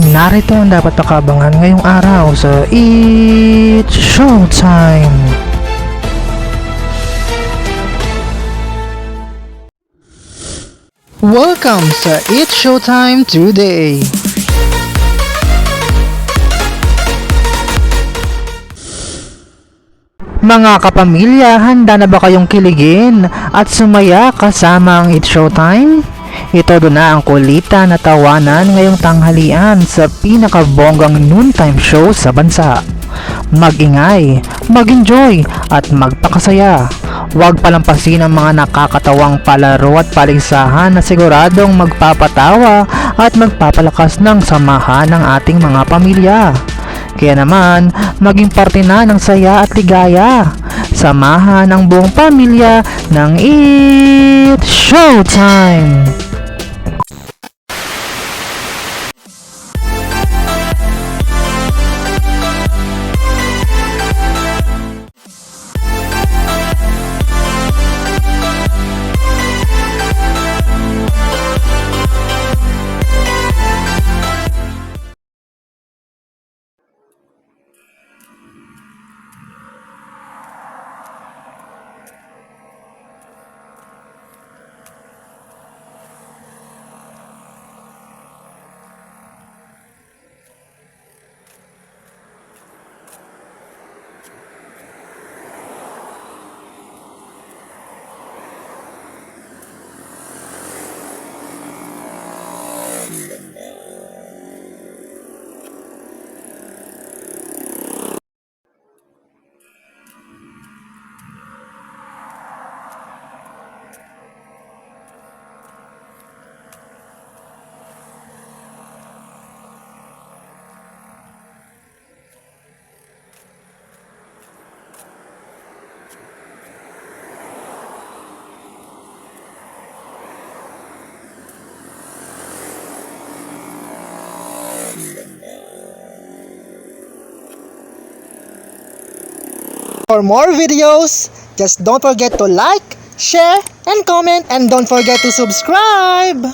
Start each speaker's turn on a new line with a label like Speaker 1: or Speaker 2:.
Speaker 1: Narito ang dapat pakabangan ngayong araw sa It's Showtime! Welcome sa It's Showtime today! Mga kapamilya, handa na ba kayong kiligin at sumaya kasama ang It's Showtime? Ito doon na ang kulita na tawanan ngayong tanghalian sa pinakabonggang noontime show sa bansa. Mag-ingay, mag-enjoy at magpakasaya. Huwag palampasin ang mga nakakatawang palaro at paligsahan na siguradong magpapatawa at magpapalakas ng samahan ng ating mga pamilya. Kaya naman, maging parte na ng saya at ligaya. Samahan ang buong pamilya ng It's Showtime!
Speaker 2: For more videos, just don't forget to like, share, and comment, and don't forget to subscribe!